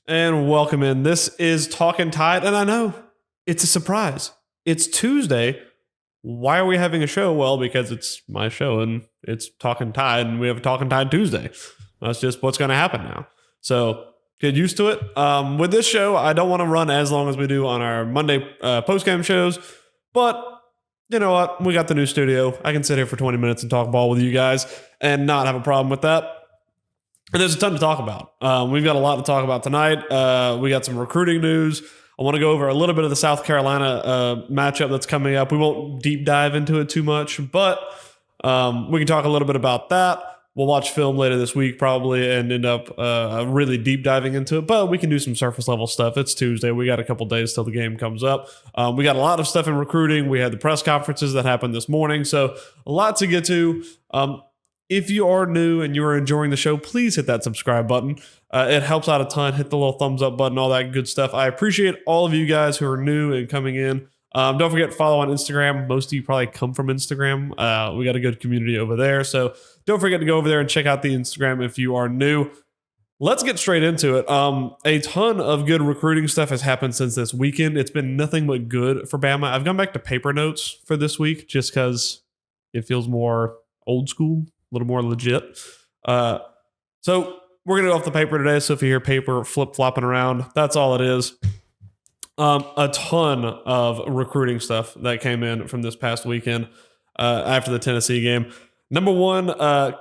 And welcome in. This is Talking Tide, and I know it's a surprise. It's Tuesday. Why are we having a show? Well, because it's my show and it's Talking Tide, and we have a Talking Tide Tuesday. That's just what's going to happen now. So get used to it. With this show, I don't want to run as long as we do on our Monday post-game shows, but you know what? We got the new studio. I can sit here for 20 minutes and talk ball with you guys and not have a problem with that. And there's a ton to talk about. We've got a lot to talk about tonight. We got some recruiting news. I want to go over a little bit of the South Carolina matchup that's coming up. We won't deep dive into it too much, but we can talk a little bit about that. We'll watch film later this week probably and end up really deep diving into it, but we can do some surface level stuff. It's Tuesday. We got a couple days till the game comes up. We got a lot of stuff in recruiting. We had the press conferences that happened this morning, so a lot to get to. If you are new and you are enjoying the show, please hit that subscribe button. It helps out a ton. Hit the little thumbs up button, all that good stuff. I appreciate all of you guys who are new and coming in. Don't forget to follow on Instagram. Most of you probably come from Instagram. We got a good community over there. So don't forget to go over there and check out the Instagram if you are new. Let's get straight into it. A ton of good recruiting stuff has happened since this weekend. It's been nothing but good for Bama. I've gone back to paper notes for this week just because it feels more old school. A little more legit. So we're going to go off the paper today. So if you hear paper flip-flopping around, that's all it is. A ton of recruiting stuff that came in from this past weekend after the Tennessee game. Number one,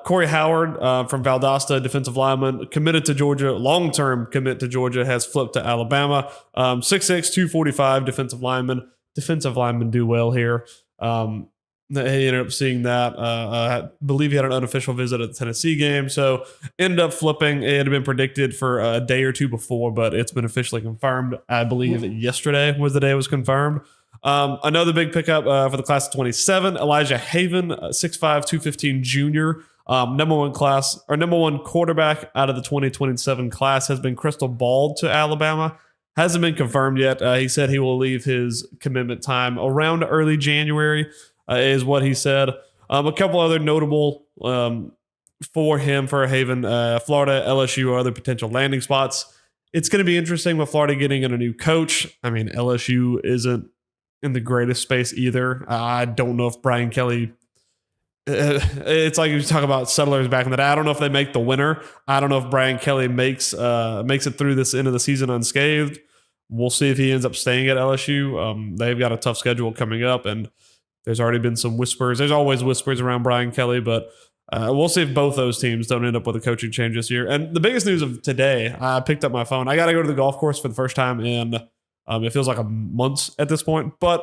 Corey Howard from Valdosta, defensive lineman, committed to Georgia, long-term commit to Georgia, has flipped to Alabama. 6'6", 245 defensive lineman. Defensive linemen do well here. He ended up seeing that. I believe he had an unofficial visit at the Tennessee game, so ended up flipping. It had been predicted for a day or two before, but it's been officially confirmed. I believe yesterday was the day it was confirmed. Another big pickup for the class of 27, Elijah Haven, 6'5", 215 junior. Number one quarterback out of the 2027 class has been crystal balled to Alabama. Hasn't been confirmed yet. He said he will leave his commitment time around early January. Is what he said. A couple other notable for Haven, Florida, LSU, or other potential landing spots. It's going to be interesting with Florida getting in a new coach. I mean, LSU isn't in the greatest space either. I don't know if Brian Kelly. It's like you talk about settlers back in the day. I don't know if they make the winner. I don't know if Brian Kelly makes it through this end of the season unscathed. We'll see if he ends up staying at LSU. They've got a tough schedule coming up, and there's already been some whispers. There's always whispers around Brian Kelly, but we'll see if both those teams don't end up with a coaching change this year. And the biggest news of today, I picked up my phone. I got to go to the golf course for the first time in, it feels like a month at this point, but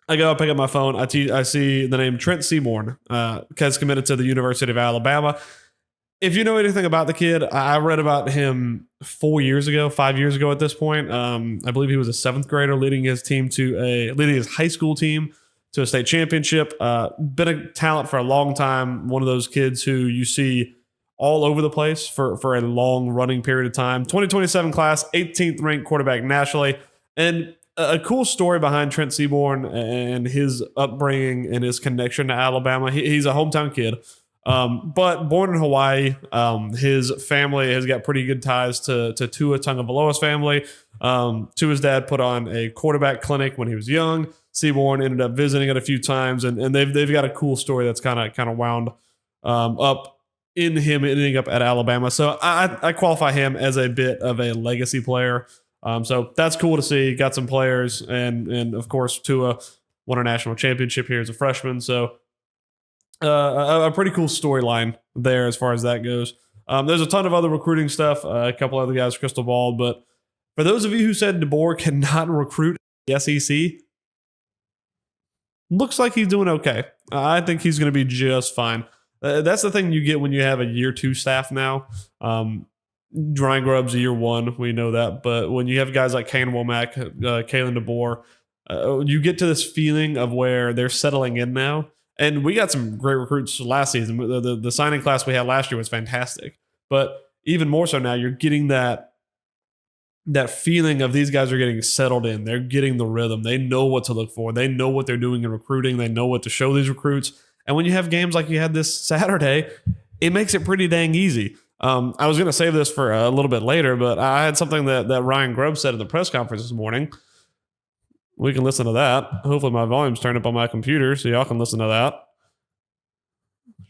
I go pick up my phone. I see the name Trent Seaborn has committed to the University of Alabama. If you know anything about the kid, I read about him 5 years ago at this point. I believe he was a seventh grader leading his high school team to a state championship. Been a talent for a long time. One of those kids who you see all over the place for a long running period of time. 2027 class, 18th ranked quarterback nationally. And a cool story behind Trent Seaborn and his upbringing and his connection to Alabama. He's a hometown kid, but born in Hawaii. His family has got pretty good ties to Tua Tagovailoa's family. Tua's dad put on a quarterback clinic when he was young. Seaborn ended up visiting it a few times, and they've got a cool story that's kind of wound up in him ending up at Alabama. So I qualify him as a bit of a legacy player. So that's cool to see. Got some players, and of course Tua won a national championship here as a freshman. So a pretty cool storyline there as far as that goes. There's a ton of other recruiting stuff. A couple other guys crystal balled, but for those of you who said DeBoer cannot recruit the SEC. Looks like he's doing okay. I think he's going to be just fine. That's the thing you get when you have a year two staff now. Ryan Grubb's a year one. We know that. But when you have guys like Kane Womack, Kalen DeBoer, you get to this feeling of where they're settling in now. And we got some great recruits last season. The signing class we had last year was fantastic. But even more so now, you're getting that feeling of these guys are getting settled in. They're getting the rhythm. They know what to look for. They know what they're doing in recruiting. They know what to show these recruits. And when you have games like you had this Saturday, it makes it pretty dang easy. I was going to save this for a little bit later, but I had something that Ryan Grubb said at the press conference this morning. We can listen to that. Hopefully my volume's turned up on my computer so y'all can listen to that.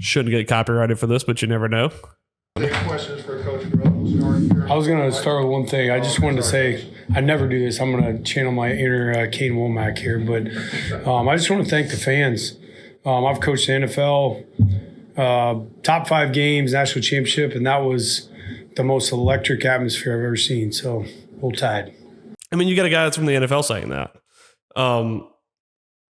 Shouldn't get copyrighted for this, but you never know. Any questions for Coach Grubb? I was going to start with one thing. I just wanted to say, I never do this. I'm going to channel my inner Kane Womack here, but I just want to thank the fans. I've coached the NFL, top 5 games, national championship, and that was the most electric atmosphere I've ever seen. So, Roll Tide. I mean, you got a guy that's from the NFL saying that.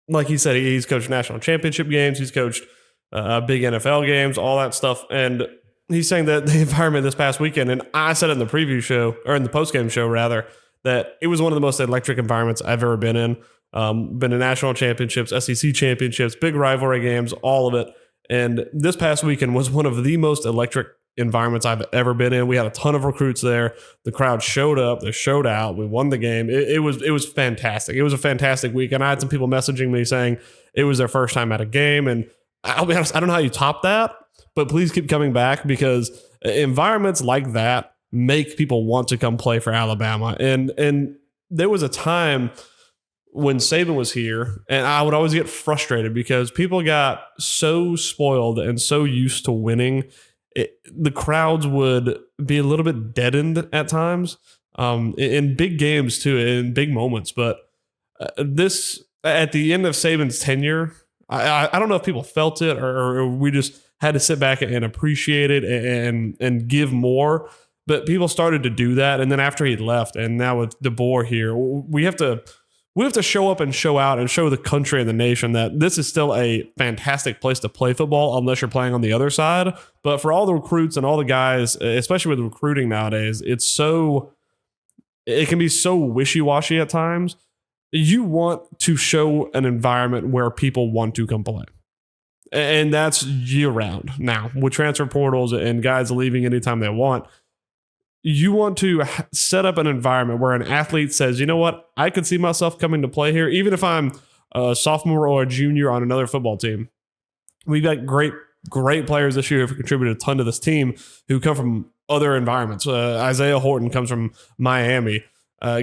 Like he said, he's coached national championship games. He's coached big NFL games, all that stuff. And he's saying that the environment this past weekend, and I said it in the preview show, or in the postgame show rather, that it was one of the most electric environments I've ever been in. Been to national championships, SEC championships, big rivalry games, all of it. And this past weekend was one of the most electric environments I've ever been in. We had a ton of recruits there. The crowd showed up. They showed out. We won the game. It was fantastic. It was a fantastic week. And I had some people messaging me saying it was their first time at a game. And I'll be honest, I don't know how you top that, but please keep coming back because environments like that make people want to come play for Alabama. And there was a time when Saban was here, and I would always get frustrated because people got so spoiled and so used to winning. The crowds would be a little bit deadened at times in big games too, in big moments. But this, at the end of Saban's tenure, I don't know if people felt it or we just had to sit back and appreciate it and give more. But people started to do that. And then after he left, and now with DeBoer here, we have to show up and show out and show the country and the nation that this is still a fantastic place to play football unless you're playing on the other side. But for all the recruits and all the guys, especially with recruiting nowadays, it can be so wishy-washy at times. You want to show an environment where people want to come play. And that's year-round. Now, with transfer portals and guys leaving anytime they want, you want to set up an environment where an athlete says, you know what, I could see myself coming to play here, even if I'm a sophomore or a junior on another football team. We've got great players this year who have contributed a ton to this team who come from other environments. Isaiah Horton comes from Miami.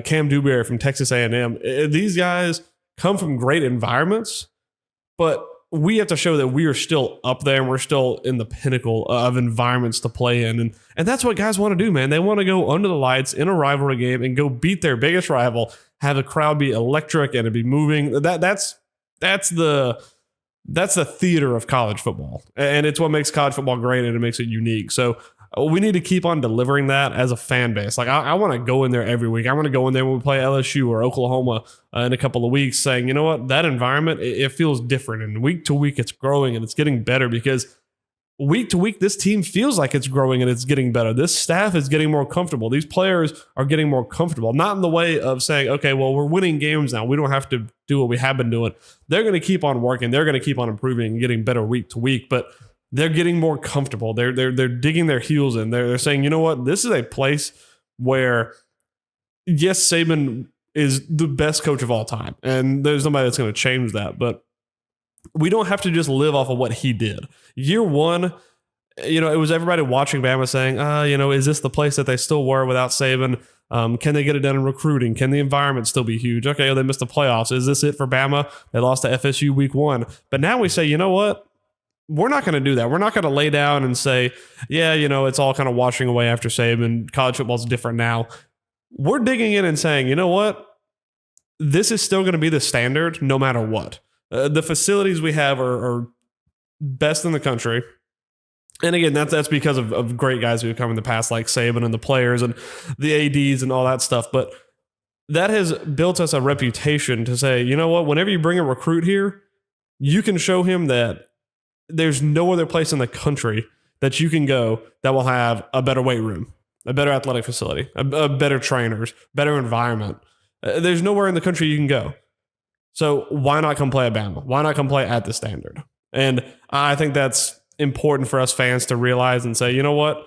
Cam Dewberry from Texas A&M. These guys come from great environments, but we have to show that we are still up there and we're still in the pinnacle of environments to play in. And that's what guys want to do, man. They want to go under the lights in a rivalry game and go beat their biggest rival, have the crowd be electric and it be moving. That's the theater of college football. And it's what makes college football great and it makes it unique. So we need to keep on delivering that as a fan base. Like I want to go in there every week. I want to go in there when we play LSU or Oklahoma in a couple of weeks saying, you know what, that environment, it feels different. And week to week, it's growing and it's getting better because week to week, this team feels like it's growing and it's getting better. This staff is getting more comfortable. These players are getting more comfortable, not in the way of saying, okay, well, we're winning games now. We don't have to do what we have been doing. They're going to keep on working. They're going to keep on improving and getting better week to week. But they're getting more comfortable. They're digging their heels in. They're saying, you know what? This is a place where, yes, Saban is the best coach of all time, and there's nobody that's going to change that. But we don't have to just live off of what he did. Year one, it was everybody watching Bama saying, is this the place that they still were without Saban? Can they get it done in recruiting? Can the environment still be huge? Okay, they missed the playoffs. Is this it for Bama? They lost to FSU week 1. But now we say, you know what? We're not going to do that. We're not going to lay down and say, yeah, it's all kind of washing away after Saban. College football's different now. We're digging in and saying, you know what? This is still going to be the standard no matter what. The facilities we have are best in the country. And again, that's because of great guys who have come in the past, like Saban and the players and the ADs and all that stuff. But that has built us a reputation to say, you know what? Whenever you bring a recruit here, you can show him that there's no other place in the country that you can go that will have a better weight room, a better athletic facility, a better trainers, better environment. There's nowhere in the country you can go. So why not come play at Bama? Why not come play at the standard? And I think that's important for us fans to realize and say, you know what?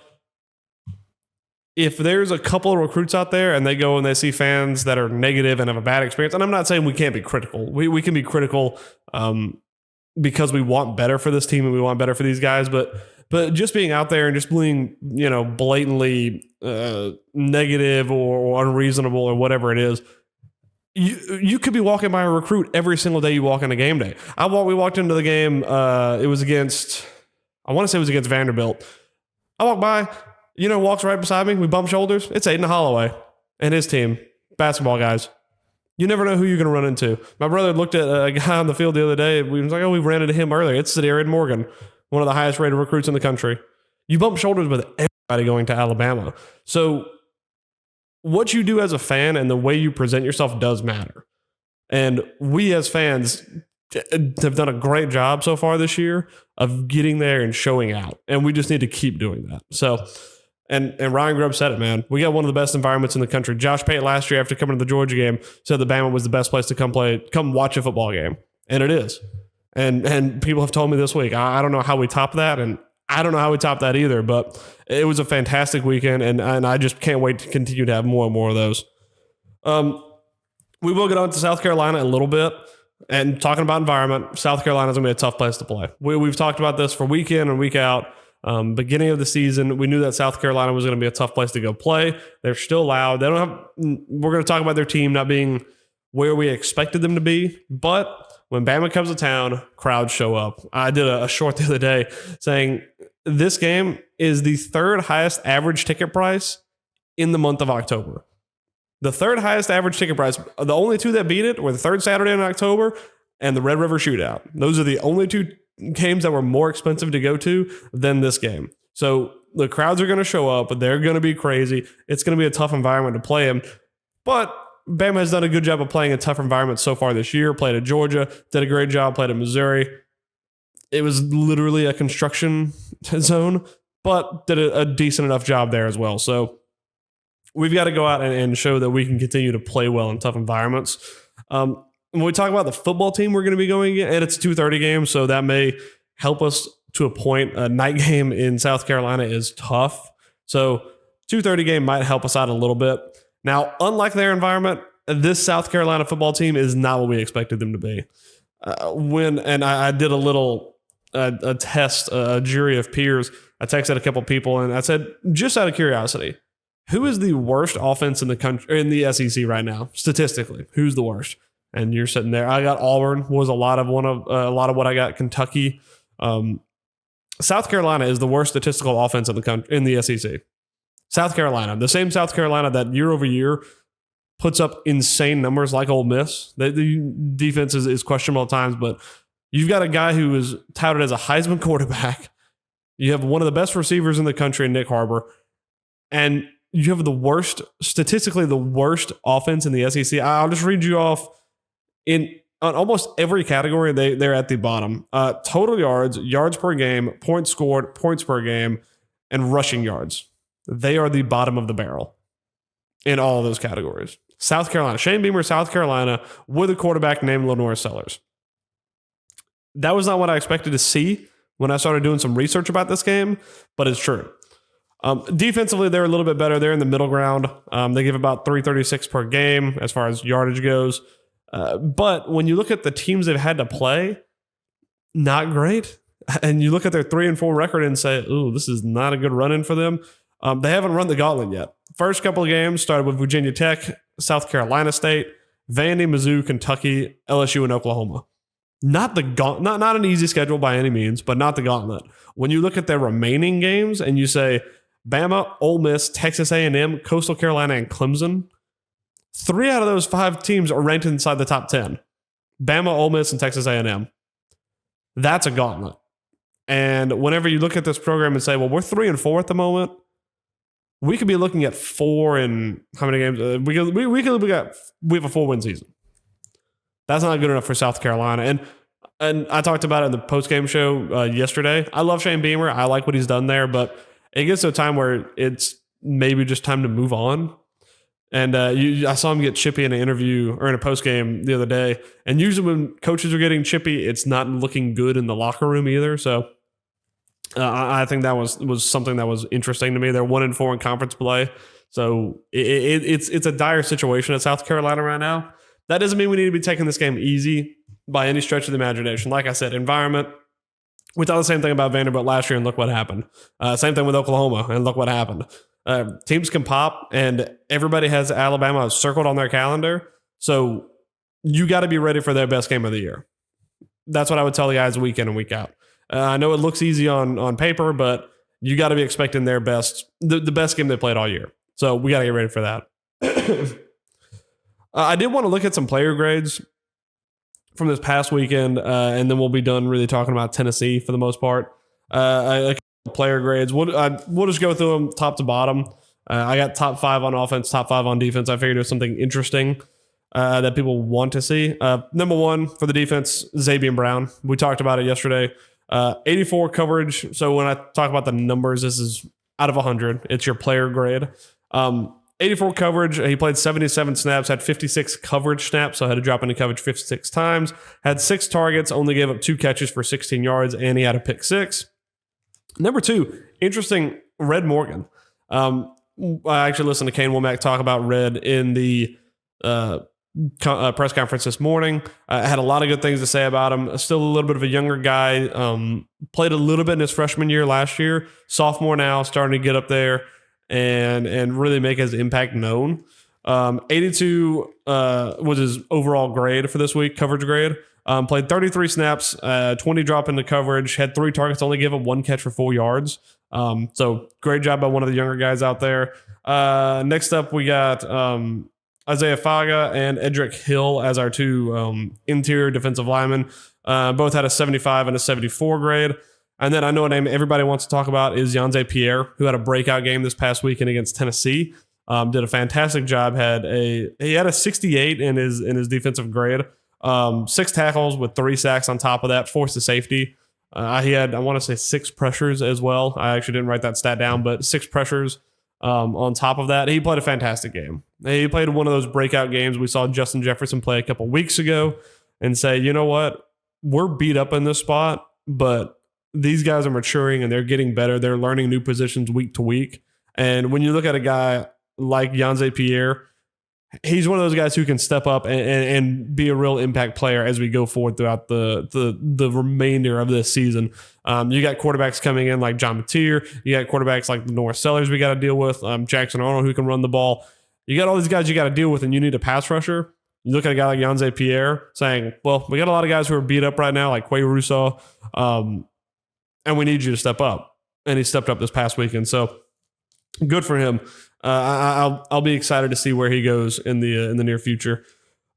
If there's a couple of recruits out there and they go and they see fans that are negative and have a bad experience, and I'm not saying we can't be critical. We can be critical because we want better for this team and we want better for these guys. But But just being out there and just being, blatantly negative or unreasonable or whatever it is, you could be walking by a recruit every single day you walk on a game day. We walked into the game. It was against, I want to say it was against Vanderbilt. I walked by, walks right beside me. We bump shoulders. It's Aiden Holloway and his team, basketball guys. You never know who you're going to run into. My brother looked at a guy on the field the other day. We was like, we ran into him earlier. It's Zadarian Morgan, one of the highest rated recruits in the country. You bump shoulders with everybody going to Alabama. So what you do as a fan and the way you present yourself does matter. And we as fans have done a great job so far this year of getting there and showing out. And we just need to keep doing that. So, and Ryan Grubb said it, man. We got one of the best environments in the country. Josh Pate last year after coming to the Georgia game said that Bama was the best place to come watch a football game. And it is. And people have told me this week, I don't know how we top that. And I don't know how we top that either, but it was a fantastic weekend, and I just can't wait to continue to have more and more of those. We will get on to South Carolina a little bit, and talking about environment, South Carolina is going to be a tough place to play. We've talked about this for week in and week out. Beginning of the season, we knew that South Carolina was going to be a tough place to go play. They're still loud. We're going to talk about their team not being where we expected them to be, but when Bama comes to town, crowds show up. I did a short the other day saying this game is the third highest average ticket price in the month of October. The third highest average ticket price. The only two that beat it were the third Saturday in October and the Red River Shootout. Those are the only two games that were more expensive to go to than this game. So the crowds are going to show up. They're going to be crazy. It's going to be a tough environment to play in. But Bama has done a good job of playing a tough environment so far this year. Played at Georgia, did a great job, played at Missouri. It was literally a construction zone, but did a decent enough job there as well. So we've got to go out and show that we can continue to play well in tough environments. When we talk about the football team we're going to be going in, and it's a 2:30 game, so that may help us to a point. A night game in South Carolina is tough. So 2:30 game might help us out a little bit. Now, unlike their environment, this South Carolina football team is not what we expected them to be. I did a little test, a jury of peers. I texted a couple people and I said, just out of curiosity, who is the worst offense in the country, in the SEC right now, statistically? Who's the worst? And you're sitting there. I got Auburn was a lot of what I got. Kentucky, South Carolina is the worst statistical offense in the country in the SEC. South Carolina, the same South Carolina that year over year puts up insane numbers like Ole Miss. The defense is questionable at times, but you've got a guy who is touted as a Heisman quarterback. You have one of the best receivers in the country, Nick Harbor, and you have statistically the worst offense in the SEC. I'll just read you off on almost every category. They're at the bottom. Total yards per game, points scored, points per game, and rushing yards. They are the bottom of the barrel in all of those categories. South Carolina, Shane Beamer, South Carolina, with a quarterback named Lenore Sellers. That was not what I expected to see when I started doing some research about this game, but it's true. Defensively, they're a little bit better. They're in the middle ground. They give about 336 per game as far as yardage goes. But when you look at the teams they've had to play, not great. And you look at their 3-4 record and say, ooh, this is not a good run-in for them. They haven't run the gauntlet yet. First couple of games started with Virginia Tech, South Carolina State, Vandy, Mizzou, Kentucky, LSU, and Oklahoma. Not an easy schedule by any means, but not the gauntlet. When you look at their remaining games and you say Bama, Ole Miss, Texas A&M, Coastal Carolina, and Clemson, 3 out of those 5 teams are ranked inside the top 10. Bama, Ole Miss, and Texas A&M. That's a gauntlet. And whenever you look at this program and say, well, we're 3-4 at the moment, we could be looking at 4 in how many games? We have a 4-win season. That's not good enough for South Carolina. And I talked about it in the post-game show yesterday. I love Shane Beamer. I like what he's done there, but it gets to a time where it's maybe just time to move on. And I saw him get chippy in an interview or in a post-game the other day. And usually when coaches are getting chippy, it's not looking good in the locker room either. So I think that was something that was interesting to me. They're 1-4 in conference play. So it's a dire situation at South Carolina right now. That doesn't mean we need to be taking this game easy by any stretch of the imagination. Like I said, environment, We thought the same thing about Vanderbilt last year, and look what happened. Same thing with Oklahoma, and look what happened. Teams can pop, and everybody has Alabama circled on their calendar. So you got to be ready for their best game of the year. That's what I would tell the guys week in and week out. I know it looks easy on paper, but you got to be expecting their best, the best game they played all year. So we got to get ready for that. I did want to look at some player grades from this past weekend, and then we'll be done really talking about Tennessee for the most part. Player grades. We'll just go through them top to bottom. I got top 5 on offense, top 5 on defense. I figured it was something interesting that people want to see. Number 1 for the defense, Xavier Brown. We talked about it yesterday. 84 coverage. So when I talk about the numbers, this is out of 100. It's your player grade. 84 coverage. He played 77 snaps, had 56 coverage snaps, so had to drop into coverage 56 times. Had 6 targets, only gave up 2 catches for 16 yards, and he had a pick 6. Number 2, interesting, Red Morgan. I actually listened to Kane Womack talk about Red in the press conference this morning. Had a lot of good things to say about him. Still a little bit of a younger guy. Played a little bit in his freshman year last year. Sophomore now, starting to get up there and really make his impact known. 82 was his overall grade for this week, coverage grade. Played 33 snaps, 20 drop into coverage, had 3 targets, only gave up 1 catch for 4 yards. So great job by one of the younger guys out there. Next up, we got Isaiah Faga and Edric Hill as our 2 interior defensive linemen. Both had a 75 and a 74 grade. And then I know a name everybody wants to talk about is Yanze Pierre, who had a breakout game this past weekend against Tennessee. Did a fantastic job. He had a 68 in his defensive grade. 6 tackles with 3 sacks on top of that, forced a safety. He had, I want to say, 6 pressures as well. I actually didn't write that stat down, but 6 pressures on top of that. He played a fantastic game. He played one of those breakout games we saw Justin Jefferson play a couple weeks ago and say, you know what, we're beat up in this spot, but these guys are maturing and they're getting better. They're learning new positions week to week. And when you look at a guy like Yanze Pierre, he's one of those guys who can step up and be a real impact player as we go forward throughout the remainder of this season. You got quarterbacks coming in like John Mateer. You got quarterbacks like Norris Sellers we got to deal with. Jackson Arnold who can run the ball. You got all these guys you got to deal with, and you need a pass rusher. You look at a guy like Yanze Pierre saying, well, we got a lot of guys who are beat up right now, like Quay Russo, and we need you to step up. And he stepped up this past weekend. So good for him. I'll be excited to see where he goes in the near future.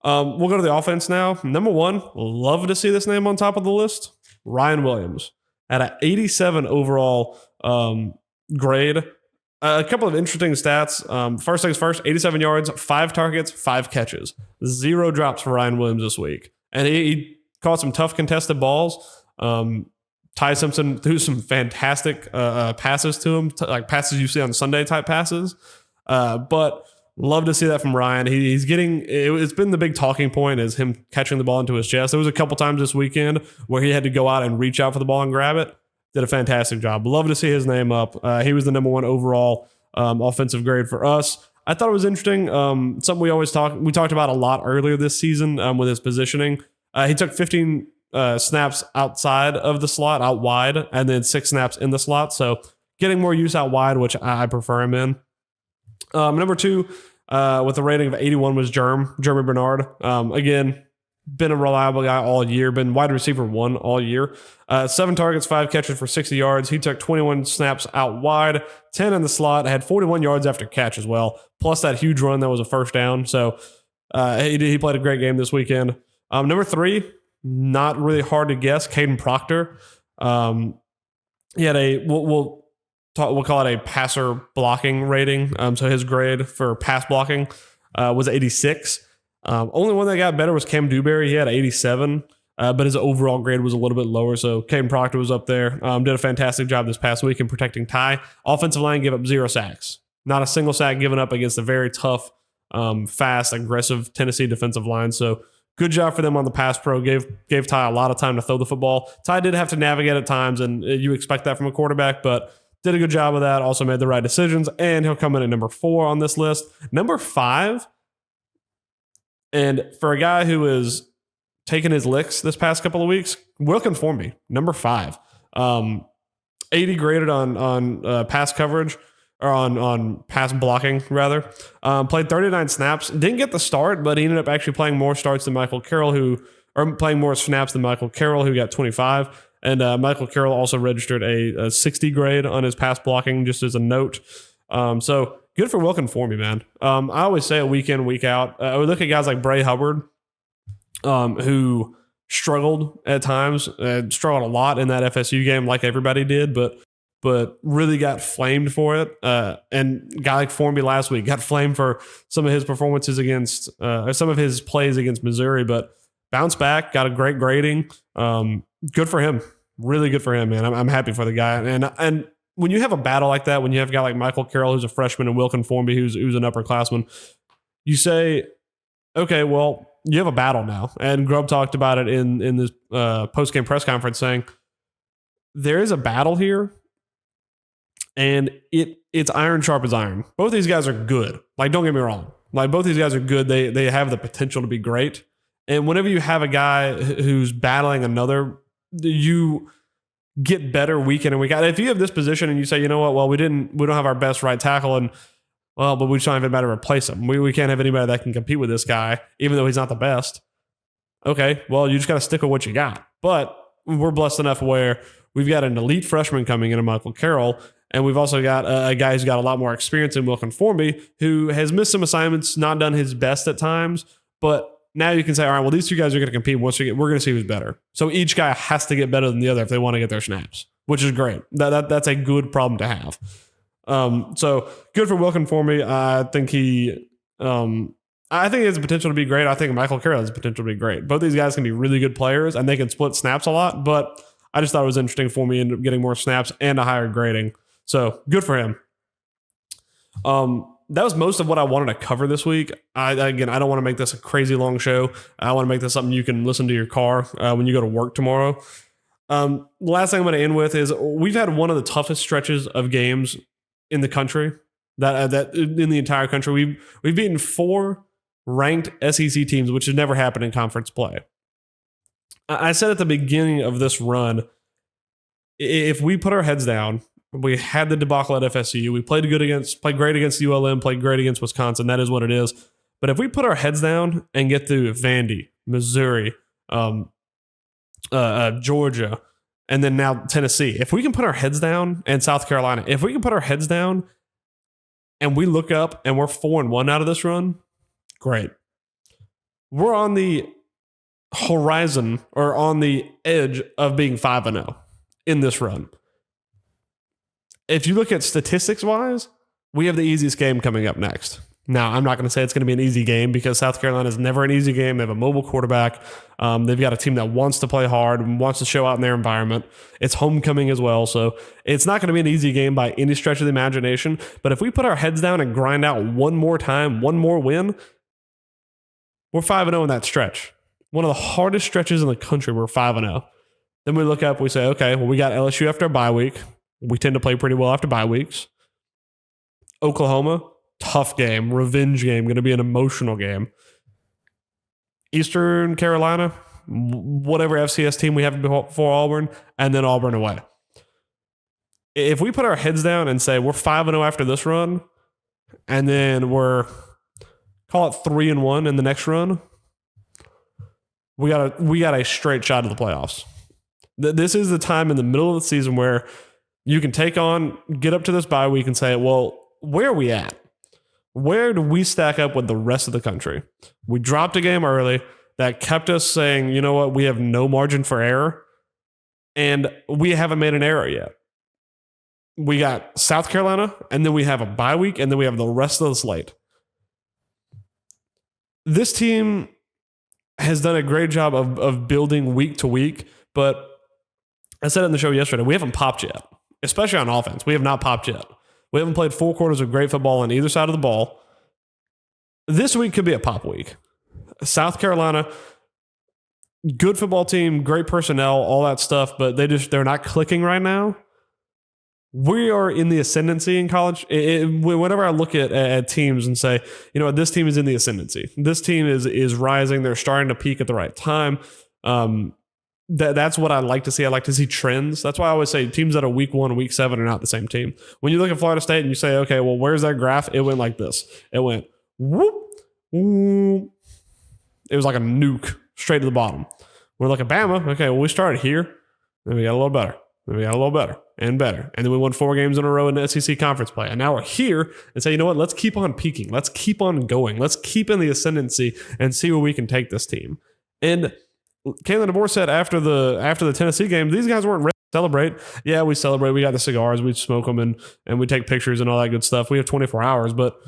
We'll go to the offense now. Number 1, love to see this name on top of the list. Ryan Williams at an 87 overall grade. A couple of interesting stats. First things first, 87 yards, 5 targets, 5 catches. 0 drops for Ryan Williams this week. And he caught some tough contested balls. Ty Simpson threw some fantastic passes to him, like passes you see on Sunday type passes. But love to see that from Ryan. He's getting, it's been the big talking point is him catching the ball into his chest. There was a couple times this weekend where he had to go out and reach out for the ball and grab it. Did a fantastic job. Love to see his name up. He was the number 1 overall offensive grade for us. I thought it was interesting. Something we talked about a lot earlier this season with his positioning. He took 15 snaps outside of the slot, out wide, and then 6 snaps in the slot. So getting more use out wide, which I prefer him in. Number 2, with a rating of 81 was Jeremy Bernard. Again, been a reliable guy all year, been wide receiver 1 all year. 7 targets, 5 catches for 60 yards. He took 21 snaps out wide, 10 in the slot, had 41 yards after catch as well, plus that huge run that was a first down. So he played a great game this weekend. Number 3, not really hard to guess, Caden Proctor. He had we'll call it a passer blocking rating. So his grade for pass blocking was 86. Only one that got better was Cam Dewberry. He had 87, but his overall grade was a little bit lower. So Caden Proctor was up there. Did a fantastic job this past week in protecting Ty. Offensive line gave up 0 sacks. Not a single sack given up against a very tough, fast, aggressive Tennessee defensive line. So good job for them on the pass pro. Gave Ty a lot of time to throw the football. Ty did have to navigate at times, and you expect that from a quarterback, but did a good job of that. Also made the right decisions, and he'll come in at number 4 on this list. Number 5, and for a guy who is taking his licks this past couple of weeks, Will Conformi, number 5. 80 graded on pass coverage, or on pass blocking rather. Played 39 snaps. Didn't get the start, but he ended up actually playing more starts than Michael Carroll, playing more snaps than Michael Carroll, who got 25. And Michael Carroll also registered a 60 grade on his pass blocking, just as a note. So good for Wilkin for me, man. I always say it week in, week out. We look at guys like Bray Hubbard, who struggled at times, struggled a lot in that FSU game, like everybody did, but really got flamed for it. And a guy like Formby last week got flamed for some of his performances against, or some of his plays against Missouri, but bounced back, got a great grading. Good for him. Really good for him, man. I'm happy for the guy. And when you have a battle like that, when you have a guy like Michael Carroll, who's a freshman, and Wilkin Formby, who's an upperclassman, you say, okay, well, you have a battle now. And Grubb talked about it in this post-game press conference, saying there is a battle here, and it's iron sharp as iron. Both these guys are good. Like, don't get me wrong. Like, both these guys are good. They have the potential to be great. And whenever you have a guy who's battling another, you get better week in and week out. If you have this position and you say, you know what, well, we don't have our best right tackle, and well, but we just don't have anybody to replace him. We can't have anybody that can compete with this guy, even though he's not the best. Okay, well, you just got to stick with what you got. But we're blessed enough where we've got an elite freshman coming in Michael Carroll, and we've also got a guy who's got a lot more experience in Wilkin Formby, who has missed some assignments, not done his best at times, but now you can say, all right, well, these two guys are going to compete. We're going to see who's better. So each guy has to get better than the other if they want to get their snaps, which is great. That's a good problem to have. So good for Wilkin for me. I think he has the potential to be great. I think Michael Carroll has the potential to be great. Both these guys can be really good players, and they can split snaps a lot, but I just thought it was interesting for me in getting more snaps and a higher grading. So good for him. That was most of what I wanted to cover this week. I don't want to make this a crazy long show. I want to make this something you can listen to your car when you go to work tomorrow. The last thing I'm going to end with is we've had one of the toughest stretches of games in the country, that in the entire country. We've beaten 4 ranked SEC teams, which has never happened in conference play. I said at the beginning of this run, if we put our heads down, we had the debacle at FSU. We played great against ULM, played great against Wisconsin. That is what it is. But if we put our heads down and get through Vandy, Missouri, Georgia, and then now Tennessee, if we can put our heads down, and South Carolina, if we can put our heads down and we look up and we're 4-1 out of this run, great. We're on the horizon, or on the edge of being 5-0 in this run. If you look at statistics-wise, we have the easiest game coming up next. Now, I'm not going to say it's going to be an easy game, because South Carolina is never an easy game. They have a mobile quarterback. They've got a team that wants to play hard and wants to show out in their environment. It's homecoming as well, so it's not going to be an easy game by any stretch of the imagination. But if we put our heads down and grind out one more time, one more win, we're 5-0 in that stretch. One of the hardest stretches in the country, we're 5-0. Then we look up, we say, okay, well, we got LSU after a bye week. We tend to play pretty well after bye weeks. Oklahoma, tough game, revenge game, going to be an emotional game. Eastern Carolina, whatever FCS team we have before Auburn, and then Auburn away. If we put our heads down and say we're 5-0 after this run, and then we're, call it 3-1 in the next run, we got a straight shot at the playoffs. This is the time in the middle of the season where you can get up to this bye week and say, well, where are we at? Where do we stack up with the rest of the country? We dropped a game early that kept us saying, you know what, we have no margin for error, and we haven't made an error yet. We got South Carolina, and then we have a bye week, and then we have the rest of the slate. This team has done a great job of building week to week, but I said it in the show yesterday, we haven't popped yet. Especially on offense. We have not popped yet. We haven't played 4 quarters of great football on either side of the ball. This week could be a pop week. South Carolina, good football team, great personnel, all that stuff, but they're not clicking right now. We are in the ascendancy in college. Whenever I look at teams and say, you know what, this team is in the ascendancy. This team is rising. They're starting to peak at the right time. that's what I like to see. I like to see trends. That's why I always say teams that are week 1 and week 7 are not the same team. When you look at Florida State and you say, okay, well, where's that graph? It went like this. It went whoop, whoop. It was like a nuke straight to the bottom. We're like, Bama, okay, well, we started here. Then we got a little better. Then we got a little better and better. And then we won 4 games in a row in the SEC conference play. And now we're here and say, you know what? Let's keep on peaking. Let's keep on going. Let's keep in the ascendancy and see where we can take this team. And Kalen DeBoer said after the Tennessee game, these guys weren't ready to celebrate. Yeah, we celebrate. We got the cigars. We smoke them and we take pictures and all that good stuff. We have 24 hours, but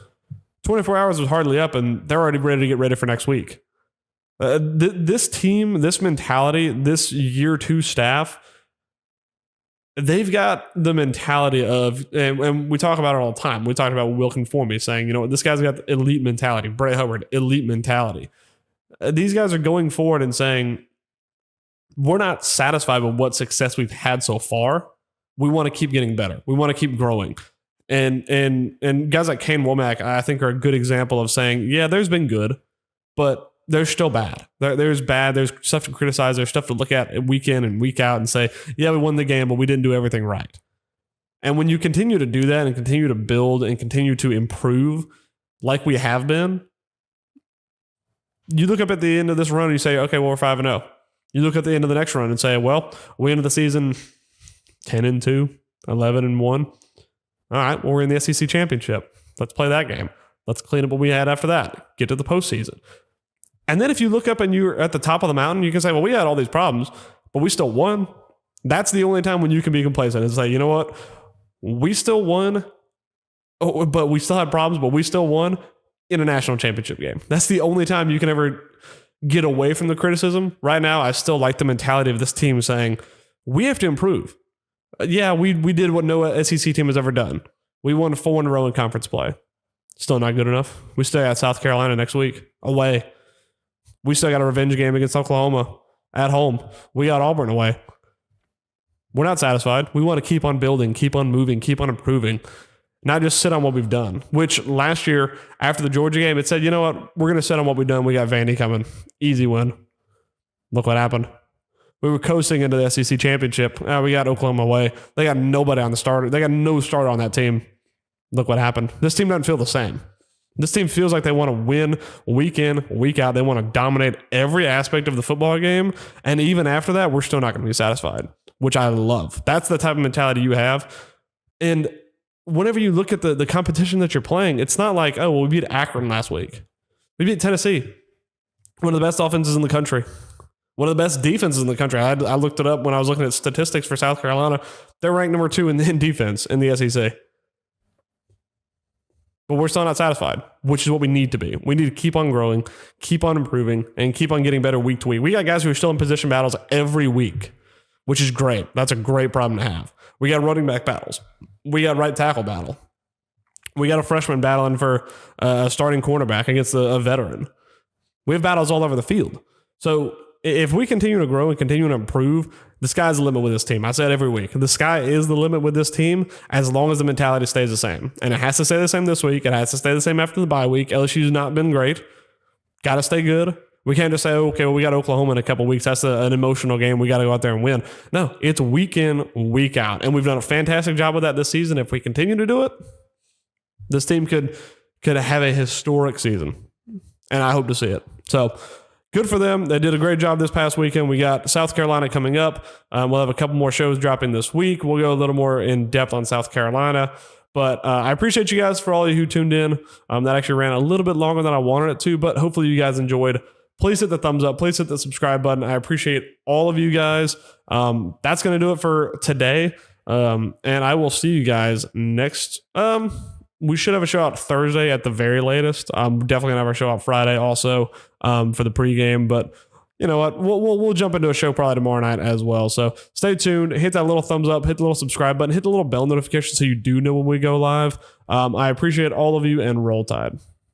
24 hours was hardly up, and they're already ready to get ready for next week. This team, this mentality, this year 2 staff, they've got the mentality of, and we talk about it all the time. We talked about Wilkin Formby saying, you know what, this guy's got the elite mentality. Brett Hubbard, elite mentality. These guys are going forward and saying, we're not satisfied with what success we've had so far. We want to keep getting better. We want to keep growing. And guys like Kane Womack, I think, are a good example of saying, yeah, there's been good, but there's still bad. There's bad. There's stuff to criticize. There's stuff to look at week in and week out and say, yeah, we won the game, but we didn't do everything right. And when you continue to do that and continue to build and continue to improve like we have been, you look up at the end of this run and you say, okay, well, we're 5-0. You look at the end of the next run and say, well, we ended the season 10-2, 11-1. All right, well, we're in the SEC championship. Let's play that game. Let's clean up what we had after that. Get to the postseason. And then if you look up and you're at the top of the mountain, you can say, well, we had all these problems, but we still won. That's the only time when you can be complacent. It's like, you know what? We still won, but we still had problems, but we still won in a national championship game. That's the only time you can ever get away from the criticism. Right now, I still like the mentality of this team saying, we have to improve. Yeah, we did what no SEC team has ever done. We won 4 in a row in conference play. Still not good enough. We still got South Carolina next week away. We still got a revenge game against Oklahoma at home. We got Auburn away. We're not satisfied. We want to keep on building, keep on moving, keep on improving, not just sit on what we've done. Which last year, after the Georgia game, it said, you know what? We're going to sit on what we've done. We got Vandy coming. Easy win. Look what happened. We were coasting into the SEC championship. We got Oklahoma away. They got nobody on the starter. They got no starter on that team. Look what happened. This team doesn't feel the same. This team feels like they want to win week in, week out. They want to dominate every aspect of the football game. And even after that, we're still not going to be satisfied, which I love. That's the type of mentality you have. And whenever you look at the competition that you're playing, it's not like, oh, well, we beat Akron last week. We beat Tennessee, one of the best offenses in the country, one of the best defenses in the country. I looked it up when I was looking at statistics for South Carolina. They're ranked number 2 in defense in the SEC. But we're still not satisfied, which is what we need to be. We need to keep on growing, keep on improving, and keep on getting better week to week. We got guys who are still in position battles every week, which is great. That's a great problem to have. We got running back battles. We got right tackle battle. We got a freshman battling for a starting cornerback against a veteran. We have battles all over the field. So if we continue to grow and continue to improve, the sky's the limit with this team. I said every week, the sky is the limit with this team as long as the mentality stays the same. And it has to stay the same this week. It has to stay the same after the bye week. LSU's not been great. Got to stay good. We can't just say, okay, well, we got Oklahoma in a couple weeks. That's an emotional game. We got to go out there and win. No, it's week in, week out. And we've done a fantastic job with that this season. If we continue to do it, this team could have a historic season. And I hope to see it. So good for them. They did a great job this past weekend. We got South Carolina coming up. We'll have a couple more shows dropping this week. We'll go a little more in depth on South Carolina. But I appreciate you guys for all of you who tuned in. That actually ran a little bit longer than I wanted it to, but hopefully you guys enjoyed. Please hit the thumbs up. Please hit the subscribe button. I appreciate all of you guys. That's going to do it for today. And I will see you guys next. We should have a show out Thursday at the very latest. I'm definitely gonna have our show out Friday also for the pregame. But you know what? We'll jump into a show probably tomorrow night as well. So stay tuned. Hit that little thumbs up. Hit the little subscribe button. Hit the little bell notification so you do know when we go live. I appreciate all of you and Roll Tide.